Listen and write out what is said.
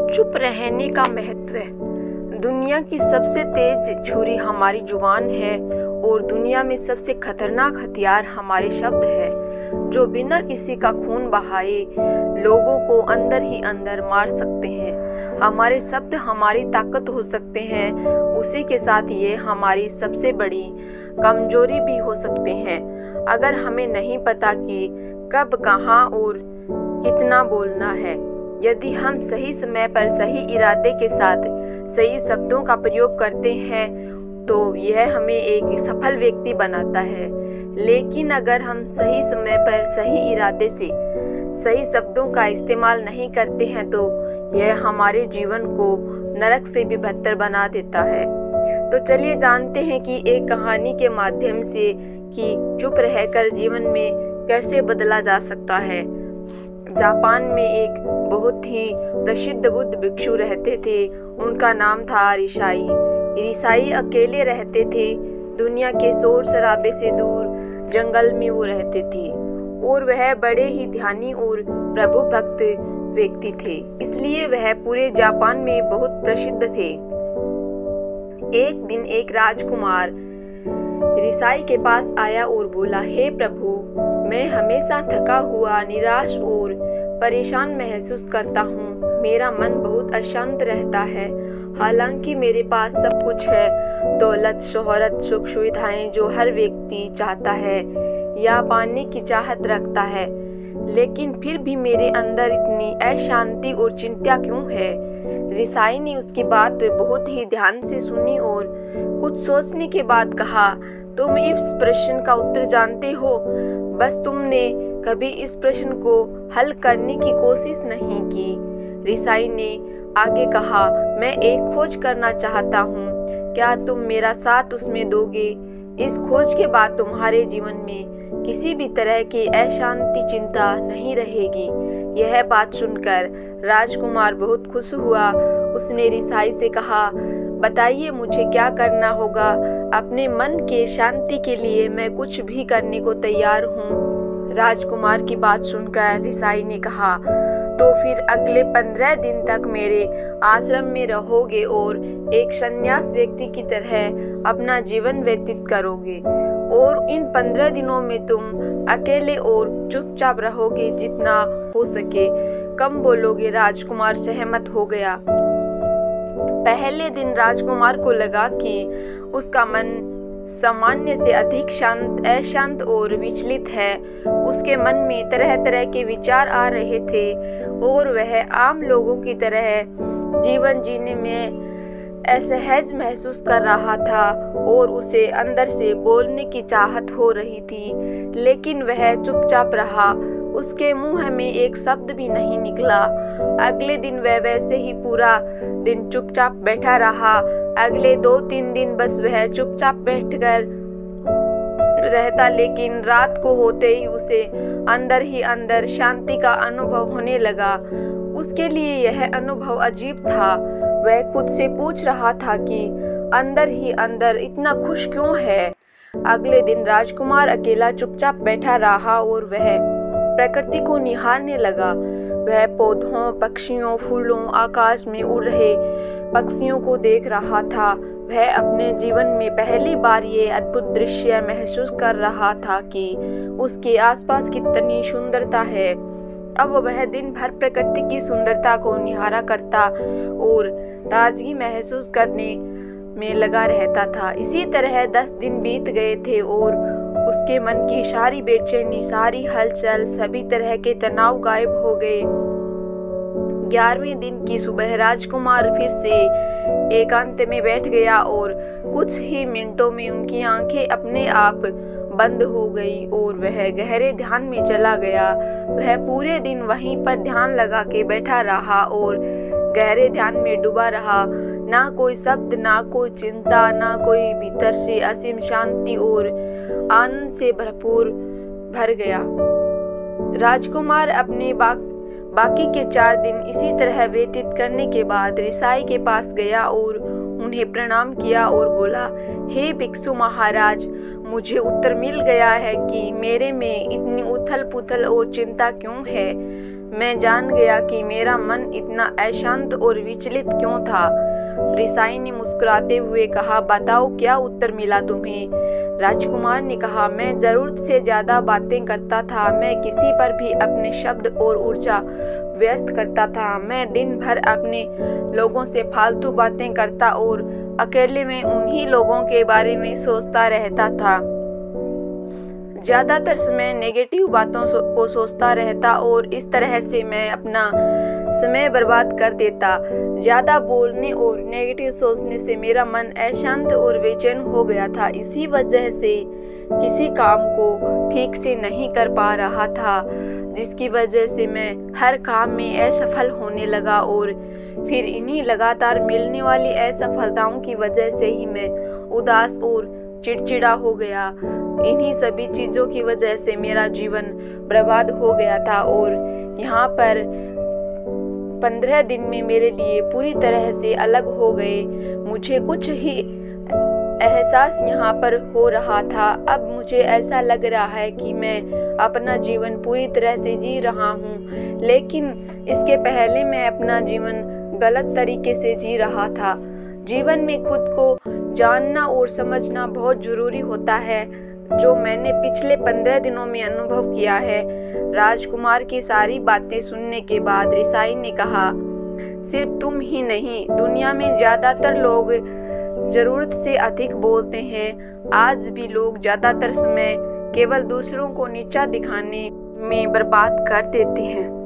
चुप रहने का महत्व। दुनिया की सबसे तेज छुरी हमारी जुबान है और दुनिया में सबसे खतरनाक हथियार हमारे शब्द है, जो बिना किसी का खून बहाए लोगों को अंदर ही अंदर मार सकते हैं। हमारे शब्द हमारी ताकत हो सकते हैं, उसी के साथ ये हमारी सबसे बड़ी कमजोरी भी हो सकते हैं। अगर हमें नहीं पता कि कब, कहाँ और कितना बोलना है, यदि हम सही समय पर सही इरादे के साथ सही शब्दों का प्रयोग करते हैं तो यह हमें एक सफल व्यक्ति बनाता है। लेकिन अगर हम सही समय पर सही इरादे से सही शब्दों का इस्तेमाल नहीं करते हैं तो यह हमारे जीवन को नरक से भी बदतर बना देता है। तो चलिए जानते हैं कि एक कहानी के माध्यम से कि चुप रहकर जीवन में कैसे बदला जा सकता है। जापान में एक बहुत ही प्रसिद्ध बुद्ध भिक्षु रहते थे। उनका नाम था रिसाई। रिसाई अकेले रहते थे। दुनिया के शोर शराबे से दूर जंगल में वो रहते थे और वह बड़े ही ध्यानी और प्रभु भक्त व्यक्ति थे, इसलिए वह पूरे जापान में बहुत प्रसिद्ध थे। एक दिन एक राजकुमार रिसाई के पास आया और बोला, हे प्रभु, मैं हमेशा थका हुआ, निराश और परेशान महसूस करता हूँ। मेरा मन बहुत अशांत रहता है। हालांकि मेरे पास सब कुछ है, दौलत, शोहरत, सुख सुविधाएं जो हर व्यक्ति चाहता है या पाने की चाहत रखता है, लेकिन फिर भी मेरे अंदर इतनी अशांति और चिंता क्यों है? रिसाई ने उसकी बात बहुत ही ध्यान से सुनी और कुछ सोचने के बाद कहा, तुम इस प्रश्न का उत्तर जानते हो, बस तुमने कभी इस प्रश्न को हल करने की कोशिश नहीं की। रिसाई ने आगे कहा, मैं एक खोज करना चाहता हूँ, क्या तुम मेरा साथ उसमें दोगे? इस खोज के बाद तुम्हारे जीवन में किसी भी तरह की अशांति, चिंता नहीं रहेगी। यह बात सुनकर राजकुमार बहुत खुश हुआ। उसने रिसाई से कहा, बताइए मुझे क्या करना होगा? अपने मन के शांति के लिए मैं कुछ भी करने को तैयार हूँ। राजकुमार की बात सुनकर रिसाई ने कहा, तो फिर अगले 15 दिन तक मेरे आश्रम में रहोगे और एक सन्यास व्यक्ति की तरह अपना जीवन व्यतीत करोगे और इन 15 दिनों में तुम अकेले और चुपचाप रहोगे, जितना हो सके कम बोलोगे। राजकुमार सहमत हो गया। पहले दिन राजकुमार को लगा कि उसका मन सामान्य से अधिक अशांत और विचलित है। उसके मन में तरह तरह के विचार आ रहे थे और वह आम लोगों की तरह जीवन जीने में असहज महसूस कर रहा था और उसे अंदर से बोलने की चाहत हो रही थी, लेकिन वह चुपचाप रहा। उसके मुंह में एक शब्द भी नहीं निकला। अगले दिन वह वैसे ही पूरा दिन चुपचाप बैठा रहा। अगले 2-3 दिन बस वह चुपचाप बैठकर रहता, लेकिन रात को होते ही उसे अंदर ही अंदर शांति का अनुभव होने लगा। उसके लिए यह अनुभव अजीब था। वह खुद से पूछ रहा था कि अंदर ही अंदर इतना खुश क्यों है। अगले दिन राजकुमार अकेला चुपचाप बैठा रहा और वह प्रकृति को निहारने लगा। वह पौधों, पक्षियों, फूलों, आकाश में उड़ रहे पक्षियों को देख रहा था। वह अपने जीवन में पहली बार ये अद्भुत दृश्य महसूस कर रहा था कि उसके आसपास कितनी सुंदरता है। अब वह दिन भर प्रकृति की सुंदरता को निहारा करता और ताजगी महसूस करने में लगा रहता था। इसी तरह 10 दिन बीत गए थे और उसके मन की सारी बेचैनी, सारी हलचल, सभी तरह के तनाव गायब हो गए। 11वें दिन की सुबह राजकुमार फिर से एकांत में बैठ गया और कुछ ही मिनटों में उनकी आंखें अपने आप बंद हो गई और वह गहरे ध्यान में चला गया। वह पूरे दिन वहीं पर ध्यान लगा के बैठा रहा और गहरे ध्यान में डूबा रहा। ना कोई शब्द, ना कोई चिंता, ना कोई भीतर से असीम शांति और आनंद से भरपूर भर गया। राजकुमार अपने बाकी के 4 दिन इसी तरह व्यतीत करने के बाद रिसाई के पास गया और उन्हें प्रणाम किया और बोला, हे भिक्षु महाराज, मुझे उत्तर मिल गया है कि मेरे में इतनी उथल पुथल और चिंता क्यों है। मैं जान गया कि मेरा मन इतना अशांत और विचलित क्यों था। रिसाई ने मुस्कुराते हुए कहा, बताओ क्या उत्तर मिला तुम्हें? राजकुमार ने कहा, मैं जरूरत से ज्यादा बातें करता था। मैं किसी पर भी अपने शब्द और ऊर्जा व्यर्थ करता था। मैं दिन भर अपने लोगों से फालतू बातें करता और अकेले में उन्हीं लोगों के बारे में सोचता रहता था। ज़्यादातर समय नेगेटिव बातों को सोचता रहता और इस तरह से मैं अपना समय बर्बाद कर देता। ज़्यादा बोलने और नेगेटिव सोचने से मेरा मन अशांत और बेचैन हो गया था। इसी वजह से किसी काम को ठीक से नहीं कर पा रहा था, जिसकी वजह से मैं हर काम में असफल होने लगा और फिर इन्हीं लगातार मिलने वाली असफलताओं की वजह से ही मैं उदास और चिड़चिड़ा हो गया। इन्हीं सभी चीज़ों की वजह से मेरा जीवन बर्बाद हो गया था और यहाँ पर 15 दिन में मेरे लिए पूरी तरह से अलग हो गए। मुझे कुछ ही एहसास यहाँ पर हो रहा था। अब मुझे ऐसा लग रहा है कि मैं अपना जीवन पूरी तरह से जी रहा हूँ, लेकिन इसके पहले मैं अपना जीवन गलत तरीके से जी रहा था। जीवन में खुद को जानना और समझना बहुत ज़रूरी होता है, जो मैंने पिछले 15 दिनों में अनुभव किया है। राजकुमार की सारी बातें सुनने के बाद रिसाई ने कहा, सिर्फ तुम ही नहीं, दुनिया में ज़्यादातर लोग ज़रूरत से अधिक बोलते हैं। आज भी लोग ज़्यादातर समय केवल दूसरों को नीचा दिखाने में बर्बाद कर देते हैं।